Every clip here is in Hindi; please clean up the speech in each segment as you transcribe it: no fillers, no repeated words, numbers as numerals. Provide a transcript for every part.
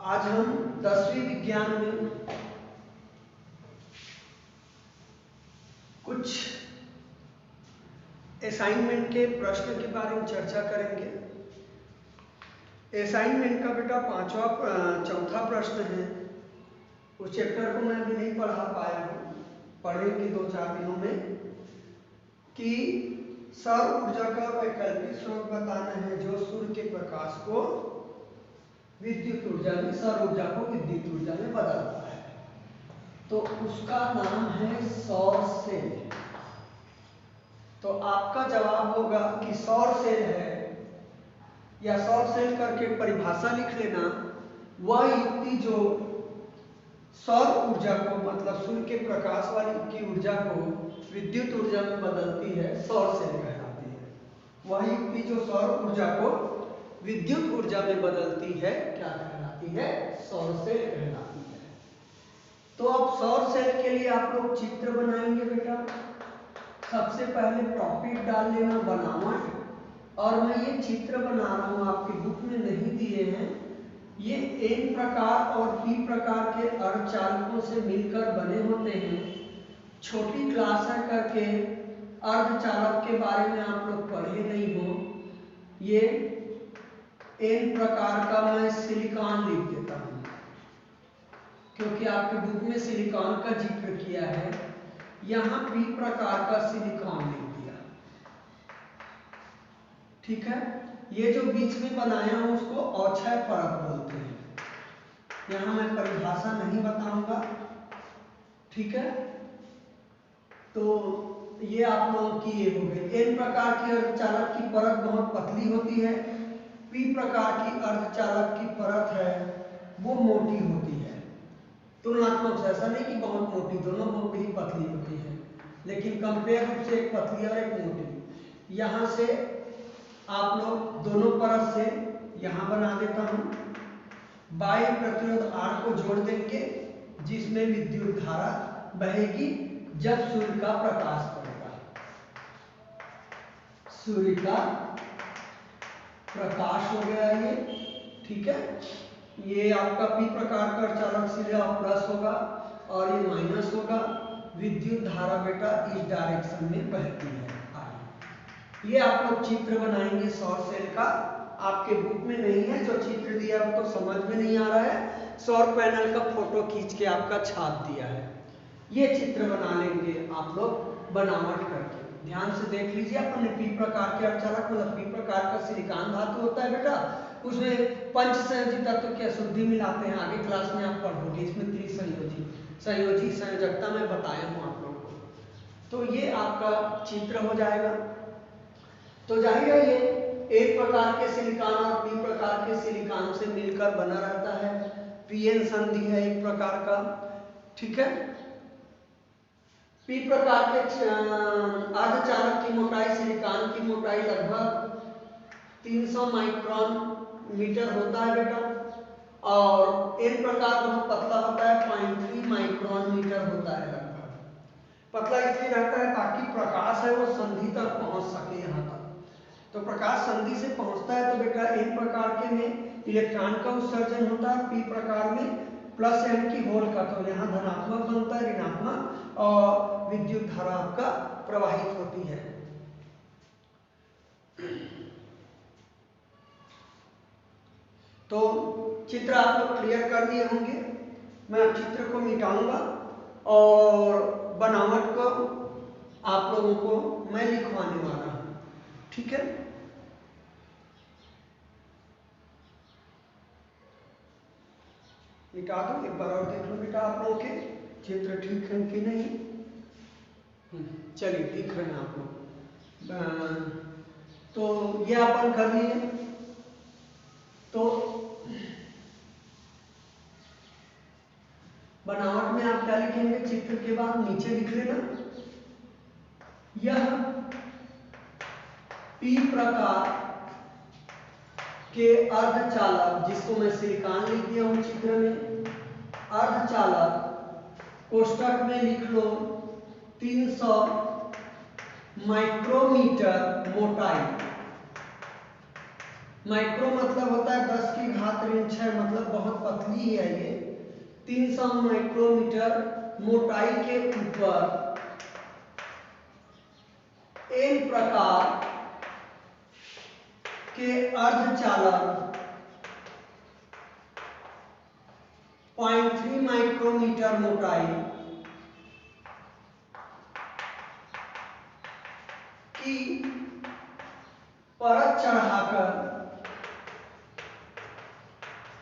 आज हम 10वीं विज्ञान में कुछ असाइनमेंट के प्रश्न के बारे में चर्चा करेंगे। असाइनमेंट का बेटा चौथा प्रश्न है। उस चैप्टर को मैं अभी नहीं पढ़ा पाया हूँ, पढ़ेंगे 2-4 दिनों में। कि सौर ऊर्जा का वैकल्पिक स्रोत बताना है जो सूर्य के प्रकाश को विद्युत ऊर्जा में, सौर ऊर्जा को विद्युत ऊर्जा में बदलता है। तो उसका नाम है सौर सेल। तो आपका जवाब होगा कि सौर सेल है, या सौर सेल करके परिभाषा लिख लेना। वह युक्ति जो सौर ऊर्जा को, मतलब सूर्य के प्रकाश वाली की ऊर्जा को विद्युत ऊर्जा में बदलती है, सौर सेल कहलाती है। वह युक्ति जो सौर ऊर्जा को विद्युत ऊर्जा में बदलती है, क्या कहलाती है? सौर सेल कहलाती है। तो अब सौर सेल के लिए आप लोग चित्र बनाएंगे बेटा। सबसे पहले टॉपिक डाल लेना बनावट, और मैं ये चित्र बना रहा हूँ, आपकी बुक में नहीं दिए हैं। ये एन प्रकार और पी प्रकार के अर्धचालकों से मिलकर बने होते हैं। छोटी क्लास है करके अर्धचालक के बारे में आप लोग पढ़े नहीं हो। ये एन प्रकार का मैं सिलिकॉन लिख देता हूँ, क्योंकि आपके बुक में सिलिकॉन का जिक्र किया है। यहाँ पी प्रकार का सिलिकॉन लिख दिया, ठीक है। ये जो बीच में बनाया हूँ उसको औछय परत बोलते हैं। यहाँ मैं परिभाषा नहीं बताऊंगा, ठीक है। तो ये आप लोगों की ये हो गई। एन प्रकार की अर्धचालक की परत बहुत पतली होती है। पी प्रकार की अर्धचालक की परत है वो मोटी होती है। तुलनात्मक से, ऐसा नहीं कि बहुत मोटी, दोनों बहुत ही पतली होती है, लेकिन कंपेयर रूप से एक पतली और एक मोटी। यहाँ से आप लोग दोनों परत से यहाँ बना देता हूँ। बाह्य प्रतिरोध R को जोड़ देंगे, जिसमें विद्युत धारा बहेगी जब सूर्य का प्रकाश पड़ेगा। सूर्य का प्रकाश हो गया ये, ठीक है। ये आपका पी प्रकार का अर्धचालक सीधे प्लस होगा और ये माइनस होगा। विद्युत धारा बेटा इस डायरेक्शन में बहती है। ये आप लोग चित्र बनाएंगे सौर सेल का। आपके बुक में नहीं है, जो चित्र दिया वो तो समझ में नहीं आ रहा है। सौर पैनल का फोटो खींच के आपका छाप दिया है। ये चित्र बना लेंगे आप लोग बनावट करके। ध्यान से देख लीजिए। अपन पी प्रकार के अर्धचालक, मतलब पी प्रकार का सिलिकॉन धातु होता है बेटा, उसमें पंच संयोजी तत्व की अशुद्धि मिलाते हैं। आगे क्लास में आप पढ़ोगे, इसमें त्रिसंयोजी संयोजी संयोजकता मैं बताया हूँ आप लोगों को। तो ये आपका चित्र हो जाएगा। तो जाहिर है ये एक प्रकार के सिलिकॉन और पी प्रकार के सिलिकॉन से मिलकर बना रहता है। पीएन संधि है एक प्रकार का, ठीक है। पी प्रकार के अर्धचालक की मोटाई, सिलिकॉन की मोटाई लगभग 300 माइक्रोन मीटर होता है बेटा, और एन प्रकार बहुत पतला होता है, 0.3 माइक्रोन मीटर होता है। लगभग पतला इसलिए रहता है ताकि प्रकाश है वो संधि तक पहुंच सके यहाँ तक। तो प्रकाश संधि से पहुंचता है तो बेटा एन प्रकार के में इलेक्ट्रॉन का उत्सर्जन होता है, पी प्रकार में प्लस एन की होल का, तो यहाँ धनात्मक बनता है, ऋणात्मक, और विद्युत धारा आपका प्रवाहित होती है। तो चित्र आप लोग क्लियर कर दिए होंगे। मैं चित्र को मिटाऊंगा और बनावट को आप लोगों को मैं लिखवाने वाला हूं, ठीक है। मिटा दो, एक बार और देख लो बेटा आप लोगों के चित्र ठीक है कि नहीं। चलिए, दिख रहे हैं आप लोग। तो ये अपन कर लिए। तो बनावट में आप क्या लिखेंगे? चित्र के बाद नीचे लिख लेना, यह पी प्रकार के अर्धचालक, जिसको मैं सिलिकॉन लिख दिया हूं चित्र में, अर्धचालक कोष्टक में लिख लो 300 माइक्रोमीटर मोटाई। माइक्रो मतलब होता है 10 की घात ऋण 6, मतलब बहुत पतली पतली है ये, 300 माइक्रोमीटर मोटाई के ऊपर एन प्रकार के अर्धचालक 0.3 माइक्रोमीटर मोटाई की परत चढ़ाकर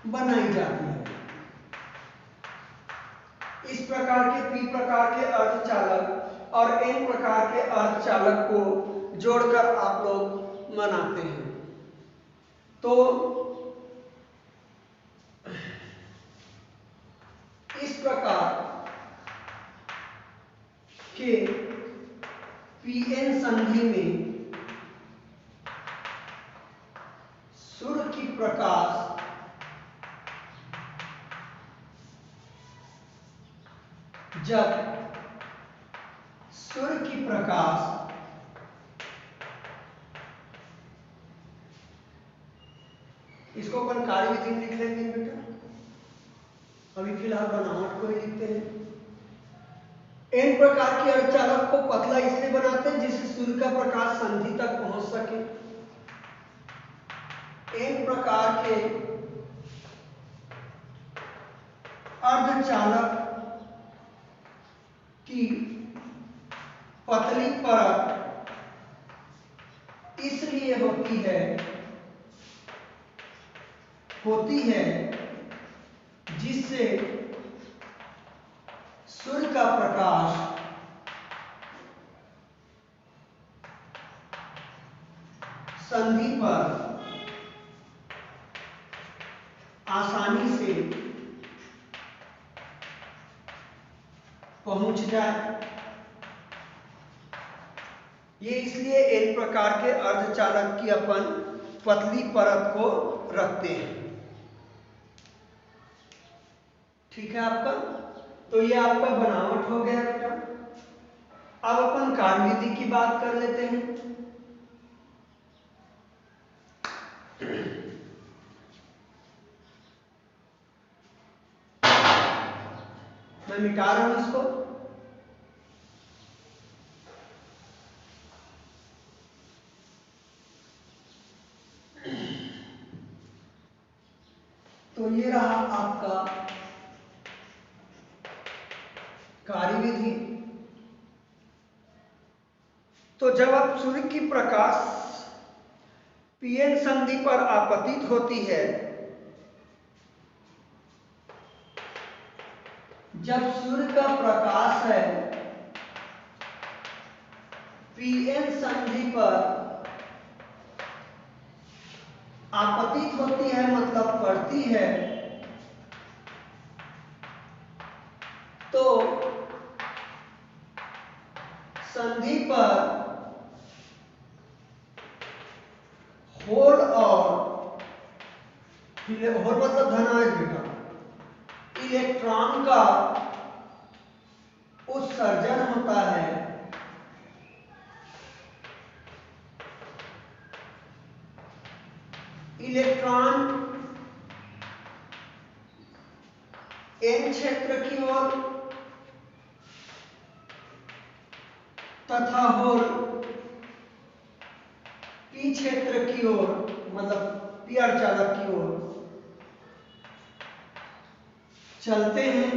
बनाई जाती है। इस प्रकार के पी प्रकार के अर्धचालक और एन प्रकार के अर्धचालक को जोड़कर आप लोग बनाते हैं। तो इस प्रकार के पीएन संधि में सूर्य की प्रकाश जब सूर्य की प्रकाश इसको अपन कार्यविधि में लिख लेंगे बेटा, अभी फिलहाल बनावट को ही लिखते हैं। एन प्रकार के अर्धचालक को पतला इसलिए बनाते हैं जिससे सूर्य का प्रकाश संधि तक पहुंच सके। एन प्रकार के अर्धचालक की पतली परत इसलिए होती है जिससे सूर्य का प्रकाश संधि पर आसानी से पहुंच जाए। ये इसलिए एक प्रकार के अर्धचालक की अपन पतली परत को रखते हैं। ठीक है आपका, तो ये आपका बनावट हो गया बेटा। अब अपन कार्यविधि की बात कर लेते हैं। मैं मिटा रहा हूं इसको। तो ये रहा आपका कार्यविधि। तो जब आप सूर्य की प्रकाश पीएन संधि पर आपतित होती है, जब सूर्य का प्रकाश है पीएन संधि पर आपतित होती है मतलब पड़ती है, तो संधि पर होल मतलब धनावेश बेटा, इलेक्ट्रॉन का उत्सर्जन होता है। इलेक्ट्रॉन एन क्षेत्र की ओर तथा होल पी क्षेत्र की ओर मतलब पी अर्धचालक की ओर चलते हैं,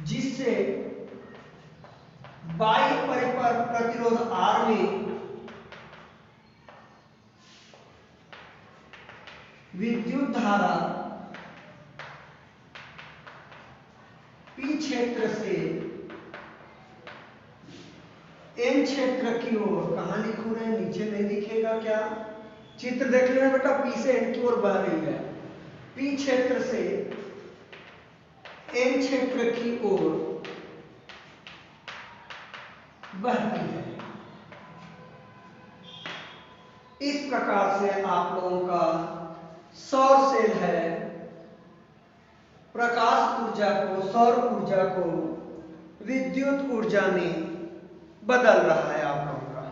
जिससे बाह्य परिपथ प्रतिरोध R में विद्युत धारा P क्षेत्र से N क्षेत्र की ओर, कहां लिखूं मैं, नीचे नहीं दिखेगा क्या, चित्र देख लेना बेटा, P से N की ओर बह रही है। P क्षेत्र से N क्षेत्र की ओर बहती है। इस प्रकार से आप लोगों का सौर सेल है, प्रकाश ऊर्जा को, सौर ऊर्जा को विद्युत ऊर्जा में बदल रहा है आप लोगों का।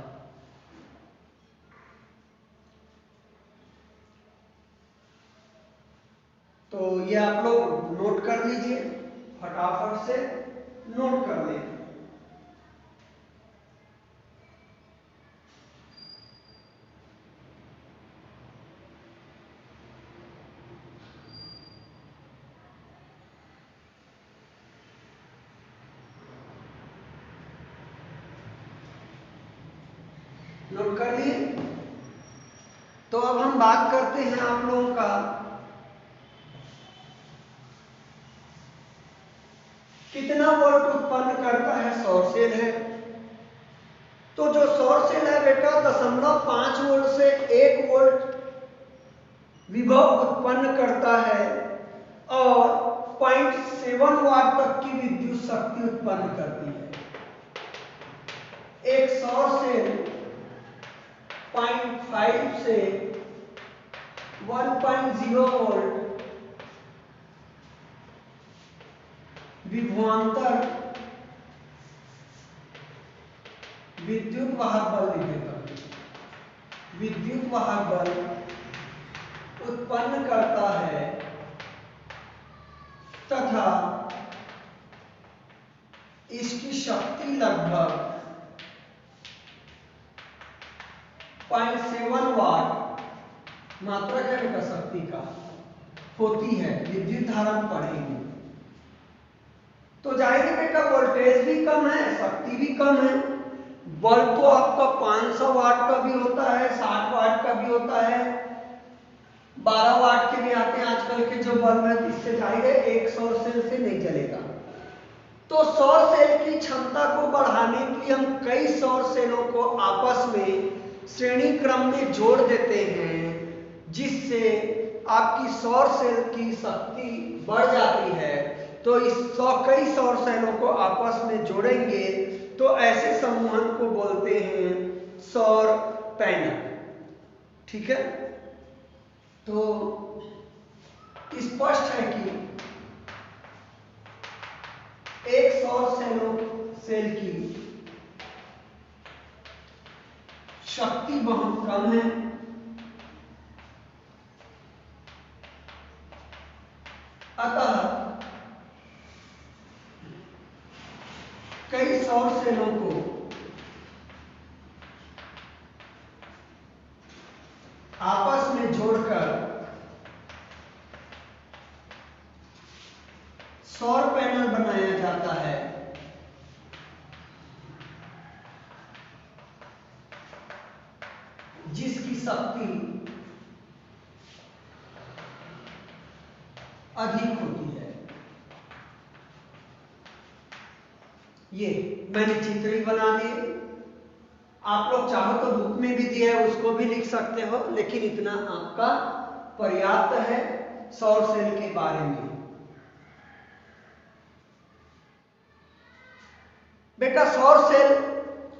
तो ये आप लोग नोट कर लीजिए, फटाफट से नोट कर लें। नोट कर लिए? तो अब हम बात करते हैं आप लोगों का कितना वोल्ट उत्पन्न करता है सौर सेल है। तो जो सौर सेल है बेटा 0.5 वोल्ट से 1 वोल्ट विभव उत्पन्न करता है और 0.7 वाट तक की विद्युत शक्ति उत्पन्न करती है। एक सौर सेल 0.5 से 1.0 वोल्ट विभवांतर विद्युत वाहक बल निकलेगा, विद्युत वाहक बल उत्पन्न करता है तथा इसकी शक्ति लगभग 0.7 वाट मात्रक है बेटा शक्ति का होती है, विद्युत धारा पड़ेगी। तो जाहिर है बेटा वोल्टेज भी कम है, शक्ति भी कम है। बल्ब तो आपका 500 वाट का भी होता है, 60 वाट का भी होता है, 12 वाट के भी आते हैं आजकल के जो बल्ब है। इससे जाहिर है एक सौर सेल से नहीं चलेगा। तो सौर सेल की क्षमता को बढ़ाने के लिए हम कई सौर सेलों को आपस में श्रेणी क्रम में जोड़ देते हैं, जिससे आपकी सौर सेल की शक्ति बढ़ जाती है। तो इस कई सौर सेलों को आपस में जोड़ेंगे तो ऐसे समूहन को बोलते हैं सौर पैनल। ठीक है, तो स्पष्ट है कि एक सौर सेल की शक्ति बहुत कम है, अतः कई सौर सेलों को आपस में जोड़कर सौर पैनल बनाया जाता है। जिसकी शक्ति अधिक होती है। ये मैंने चित्र ही बना दिए, आप लोग चाहो तो बुक में भी दिया है उसको भी लिख सकते हो, लेकिन इतना आपका पर्याप्त है सौर सेल के बारे में। बेटा सौर सेल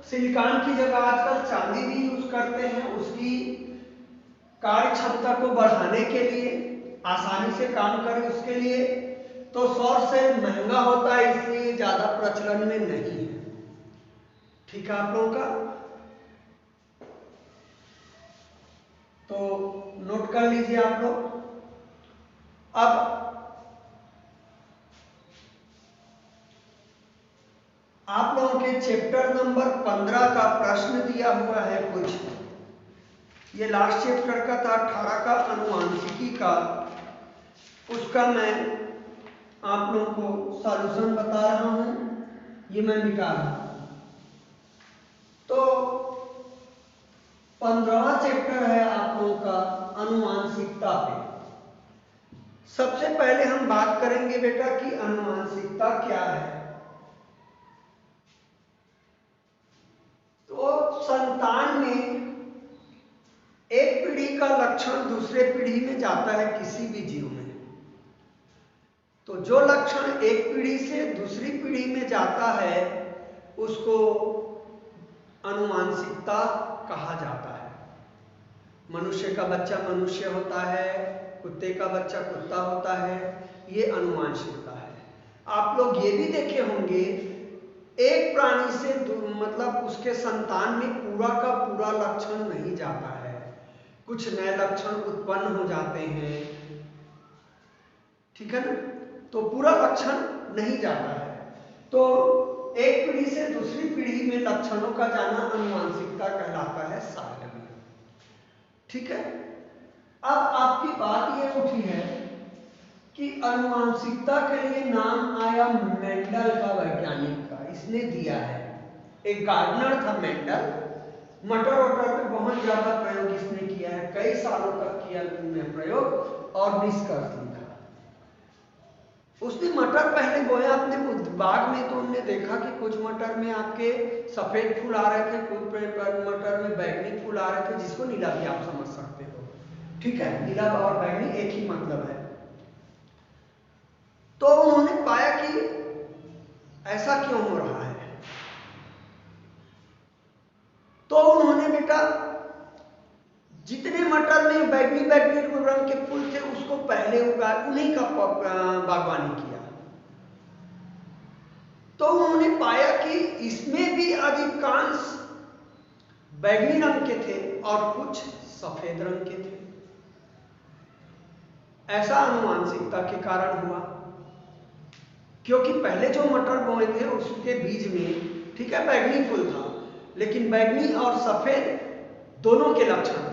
सिलिकॉन की जगह आजकल चांदी भी यूज करते हैं, उसकी कार्य क्षमता को बढ़ाने के लिए, आसानी से काम करे उसके लिए। तो सौर सेल महंगा होता है इसलिए ज्यादा प्रचलन में नहीं है। ठीक है आप लोगों का, तो नोट कर लीजिए आप लोग। अब आप लोगों के चैप्टर नंबर 15 का प्रश्न दिया हुआ है कुछ, ये लास्ट चैप्टर का था 18 का अनुवांशिकी का, उसका मैं आप लोगों को सॉल्यूशन बता रहा हूं, ये मैं मिटा रहा हूं। तो 15वां चैप्टर है आप लोगों का अनुवांशिकता पे। सबसे पहले हम बात करेंगे बेटा कि अनुवांशिकता क्या है। तो संतान में एक पीढ़ी का लक्षण दूसरे पीढ़ी में जाता है किसी भी जीव में। तो जो लक्षण एक पीढ़ी से दूसरी पीढ़ी में जाता है उसको अनुवांशिकता कहा जाता है। मनुष्य का बच्चा मनुष्य होता है, कुत्ते का बच्चा कुत्ता होता है, ये अनुवांशिकता है। आप लोग ये भी देखे होंगे एक प्राणी से मतलब उसके संतान में पूरा का पूरा लक्षण नहीं जाता है, कुछ नए लक्षण उत्पन्न हो जाते हैं। ठीक है ना। तो पूरा लक्षण नहीं जाता है। तो एक पीढ़ी से दूसरी पीढ़ी में लक्षणों का जाना अनुवांशिकता कहलाता है सारणी। ठीक है। अब आपकी बात ये उठी है कि अनुवांशिकता के लिए नाम आया मेंडल का, वैज्ञानिक का, इसने दिया है। एक गार्डनर था मेंडल, मटर वटर पे बहुत ज्यादा प्रयोग इसने किया है, कई सालों तक किया उन्होंने प्रयोग और निष्कर्ष लिखा। उसने मटर पहले बोया अपने बाग में, तो उन्होंने देखा कि कुछ मटर में आपके सफेद फूल आ रहे थे, कुछ मटर में बैंगनी फूल आ रहे थे, जिसको नीला भी आप समझ सकते हो। ठीक है, नीला और बैंगनी एक ही मतलब है। तो उन्होंने पाया कि ऐसा क्यों हो रहा है। तो उन्होंने बेटा जितने मटर में बैगनी बैगनी रंग के फूल थे उसको पहले उगा, उन्हीं का बागवानी किया। तो उन्होंने पाया कि इसमें भी अधिकांश बैगनी रंग के थे और कुछ सफेद रंग के थे। ऐसा अनुवांशिकता के कारण हुआ, क्योंकि पहले जो मटर बोए थे उसके बीज में, ठीक है, बैगनी फूल था, लेकिन बैगनी और सफेद दोनों के लक्षण थे।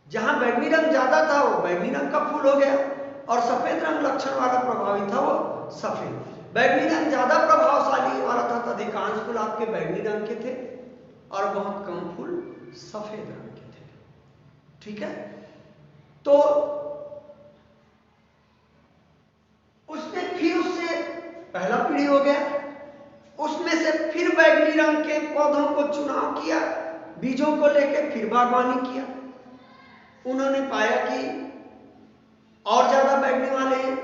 जहां बैगनी रंग ज्यादा था वो बैगनी रंग का फूल हो गया, और सफेद रंग लक्षण वाला प्रभावी था वो सफेद। बैगनी रंग ज्यादा प्रभावशाली वाला था तो अधिकांश फूल आपके बैगनी रंग के थे और बहुत कम फूल सफेद रंग के थे। ठीक है। तो उसने फिर उससे पहला पीढ़ी हो गया, उसमें से फिर बैगनी रंग के पौधों को चुनाव किया, बीजों को लेकर फिर बागवानी किया। उन्होंने पाया कि और ज्यादा बैगनी वाले हैं।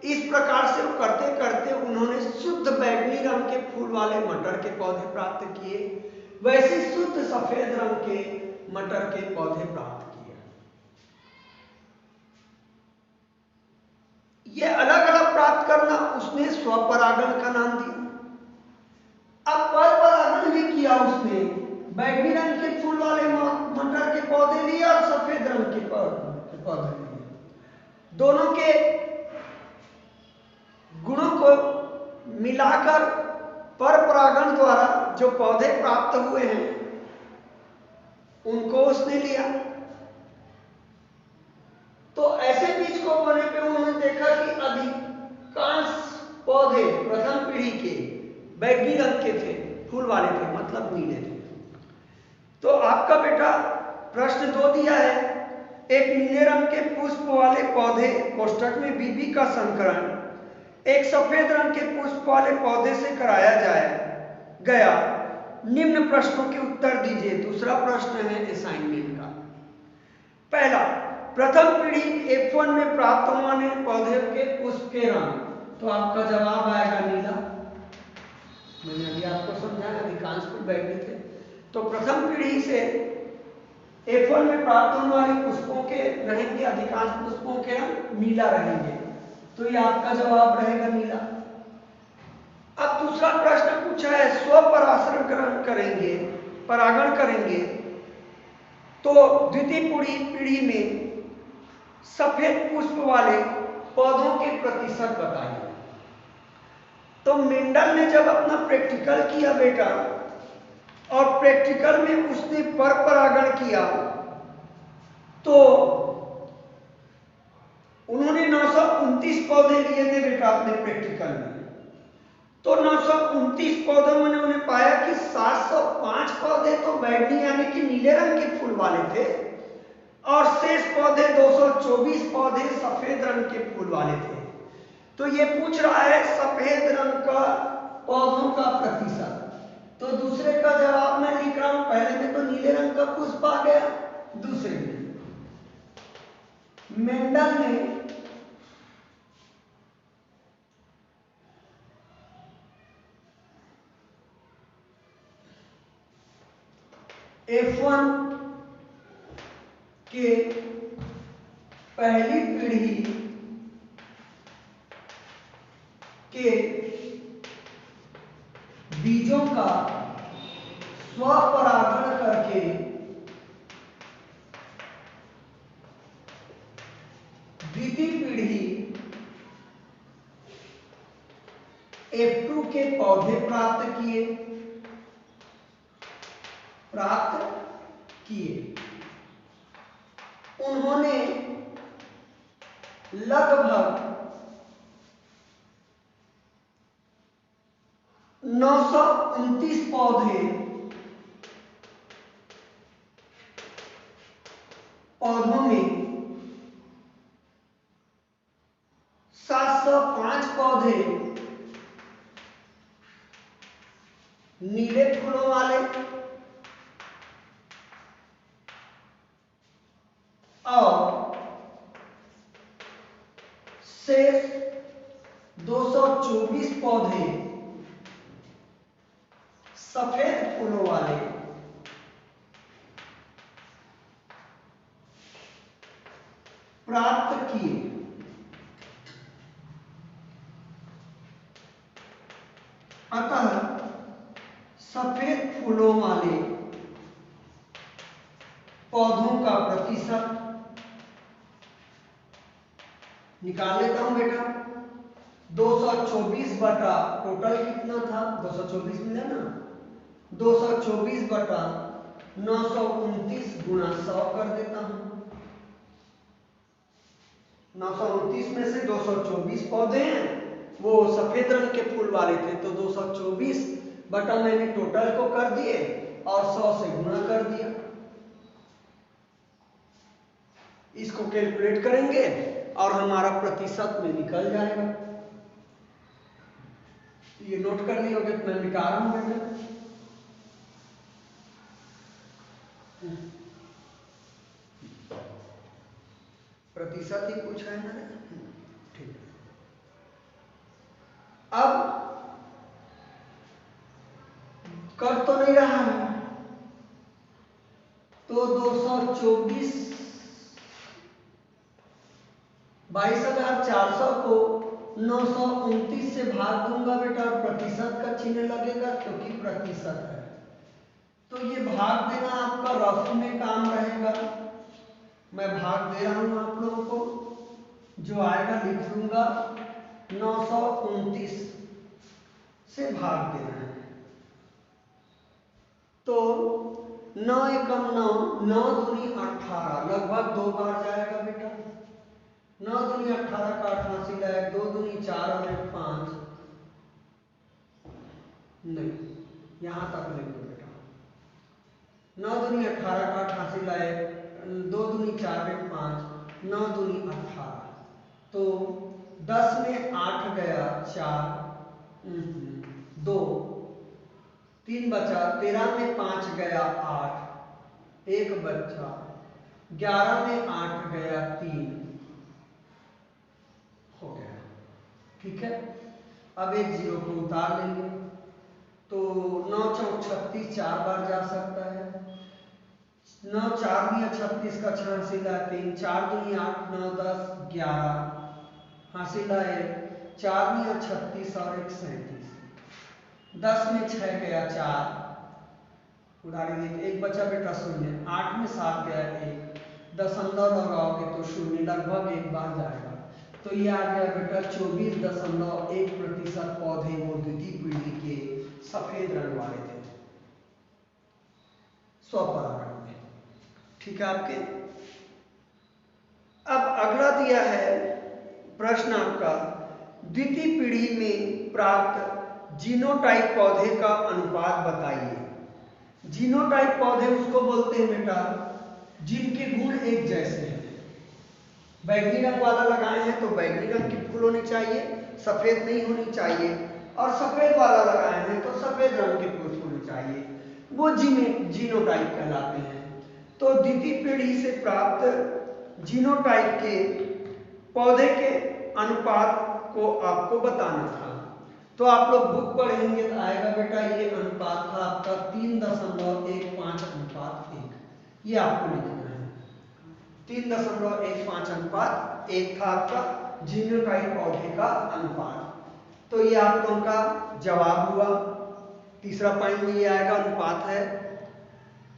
इस प्रकार से करते करते उन्होंने शुद्ध बैगनी रंग के फूल वाले मटर के पौधे प्राप्त किए, वैसे शुद्ध सफेद रंग के मटर के पौधे प्राप्त किए। ये अलग अलग प्राप्त करना उसने स्वपरागण का नाम दिया। अब पर परागण भी किया उसने, बैगनी रंग के फूल वाले मटर के पौधे लिए और सफेद रंग के पौधे लिए। दोनों के गुणों को मिलाकर पर परागण द्वारा जो पौधे प्राप्त हुए हैं उनको उसने लिया। तो ऐसे बीज को बोने पे उन्होंने देखा कि अधिकांश पौधे प्रथम पीढ़ी के बैगनी रंग के थे, फूल वाले थे, मतलब नीले थे। तो आपका बेटा प्रश्न 2 दिया है, एक नीले रंग के पुष्प वाले पौधे कोष्ठक में बीबी का संकरण एक सफेद रंग के पुष्प वाले पौधे से कराया गया, निम्न प्रश्नों के उत्तर दीजिए। दूसरा प्रश्न है असाइनमेंट का। पहला, प्रथम पीढ़ी F1 में प्राप्त होने पौधे के पुष्प के रंग, तो आपका जवाब आएगा नीला। मैंने अभी आपको समझाया अधिकांश फूल बैगनी थे। तो प्रथम पीढ़ी से F1 में प्राप्त होने वाले पुष्पों के रहेंगे, अधिकांश पुष्पों के रंग नीला रहेंगे, तो ये आपका जवाब रहेगा नीला। अब दूसरा प्रश्न पूछा है, स्वपरागण परागण करेंगे तो द्वितीय पीढ़ी में सफेद पुष्प वाले पौधों के प्रतिशत बताइए। तो मेंडल ने जब अपना प्रैक्टिकल किया बेटा, और प्रैक्टिकल में उसने पर परागण किया, तो उन्होंने 929 पौधे लिए थे बेटा अपने प्रैक्टिकल में। तो 929 पौधों में उन्होंने पाया कि 705 पौधे तो बैगनी यानी कि नीले रंग के फूल वाले थे, और शेष पौधे 224 पौधे सफेद रंग के फूल वाले थे। तो ये पूछ रहा है सफेद रंग का पौधों का प्रतिशत। तो दूसरे का जवाब मैं लिख रहा हूं, पहले में तो नीले रंग का पुष्प आ गया, दूसरे में मेंडल ने F1 के पहली पीढ़ी के बीजों का स्वपरागण करके द्वितीय F2 के पौधे प्राप्त किए। उन्होंने लगभग 929 पौधों में 705 पौधे नीले फूलों वाले और शेष 224 पौधे सफेद फूलों वाले प्राप्त किए। अतः सफेद फूलों वाले पौधों का प्रतिशत निकाल लेता हूं बेटा। 224 बटा टोटल कितना था, 224 मिला ना, 224 बटा 929 गुणा 100 कर देता हूं। 929 में से 224 पौधे हैं, वो सफेद रंग के फूल वाले थे, तो 224 बटा मैंने टोटल को कर दिए और 100 से गुणा कर दिया। इसको कैलकुलेट करेंगे और हमारा प्रतिशत में निकल जाएगा। ये नोट कर लियोगे तो मैं मिटा रहा हूं बेटा। प्रतिशत ही पूछा है मैंने, ठीक है। अब कर तो नहीं रहा है, तो 224 22,400 को 929 से भाग दूंगा बेटा और प्रतिशत का चिन्ह लगेगा क्योंकि प्रतिशत है। तो ये भाग देना आपका रफ में काम रहेगा। मैं भाग दे रहा हूं आप लोगों को, जो आएगा लिख लूंगा। 929 से भाग देना है तो 9 एकम 9, 9 दूनी 18, लगभग 2 बार जाएगा बेटा। 9 दूनी 18 का 88 लायक, 2 दूनी 4 और 1 5, नहीं यहां तक नहीं बेटा। 9 दूनी 18 का 88 लायक, 2 दूनी 4 1 5, 9 दूनी 18, तो 10 में 8 गया 4, 2, 3 बचा, 13 में 5 गया 8, 1 बचा, 11 में 8 गया 3, हो गया। ठीक है, अब एक जीरो को उतार लेंगे तो 9 चौक 36 4 बार जा सकता है। 9 4 दिया 36 का 6 हासिला 3, 4 दूनी 8, 9 10 11 हासिला है, 4 दिया 36 और 1 37, 10 में 6 गया 4, उधारी दी, 1 बचा बेटा 0, 8 में 7 गया 1, दशमलव लगाओगे तो 0, लगभग 1 बार जाएगा। तो ये आ गया बेटा 24.1% पौधे वो द्वितीय पीढ़ी के सफेद रंग वाले थे स्वपरागण में। ठीक है आपके। अब अगला दिया है प्रश्न आपका, द्वितीय पीढ़ी में प्राप्त जीनोटाइप पौधे का अनुपात बताइए। जीनोटाइप पौधे उसको बोलते हैं बेटा जिनके गुण एक जैसे हैं। बैंगनी रंग वाला लगाए हैं तो बैंगनी रंग के फूल होने चाहिए, सफेद नहीं होनी चाहिए, और सफेद वाला लगाए हैं तो सफेद रंग के फूल होने चाहिए, वो जीनोटाइप कहलाते हैं। तो द्वितीय पीढ़ी से प्राप्त जीनोटाइप के पौधे के अनुपात को आपको बताना था। तो आप लोग बुक पढ़ेंगे तो आएगा बेटा ये अनुपात था आपका 3.15:1, ये आपको लिखना है। 3.15:1 था आपका जीनोटाइप पौधे का अनुपात। तो ये आप लोगों का जवाब हुआ। तीसरा पॉइंट में ये आएगा अनुपात है।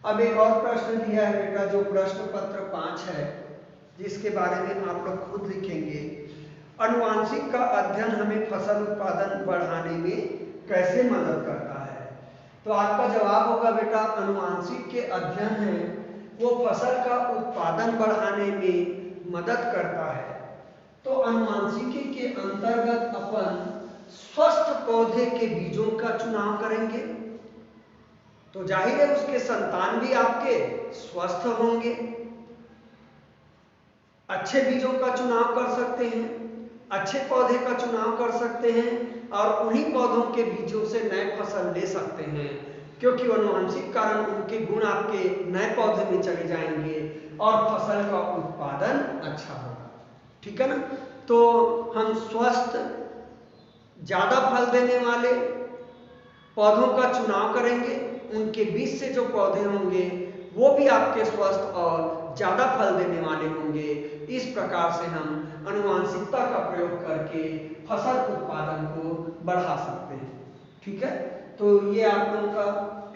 अब एक और प्रश्न दिया है बेटा जो प्रश्न पत्र 5 है, जिसके बारे में आप लोग खुद लिखेंगे। अनुवांशिक का अध्ययन हमें फसल उत्पादन बढ़ाने में कैसे मदद करता है? तो आपका जवाब होगा बेटा, अनुवांशिक के अध्ययन है वो फसल का उत्पादन बढ़ाने में मदद करता है। तो अनुवांशिकी के अंतर्गत अपन स्वस्थ पौधे के बीजों का चुनाव करेंगे, तो जाहिर है उसके संतान भी आपके स्वस्थ होंगे। अच्छे बीजों का चुनाव कर सकते हैं, अच्छे पौधे का चुनाव कर सकते हैं और उन्हीं पौधों के बीजों से नए फसल ले सकते हैं, क्योंकि अनुवांशिक कारण उनके गुण आपके नए पौधे में चले जाएंगे और फसल का उत्पादन अच्छा होगा। ठीक है ना? तो हम स्वस्थ ज्यादा फल देने वाले पौधों का चुनाव करेंगे, उनके बीच से जो पौधे होंगे वो भी आपके स्वस्थ और ज्यादा फल देने वाले होंगे। इस प्रकार से हम अनुवांशिकता का प्रयोग करके फसल उत्पादन को बढ़ा सकते हैं। ठीक है, तो ये आप लोगों का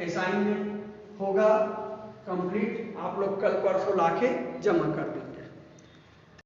असाइनमेंट होगा कंप्लीट, आप लोग कल परसों लाके जमा कर देंगे।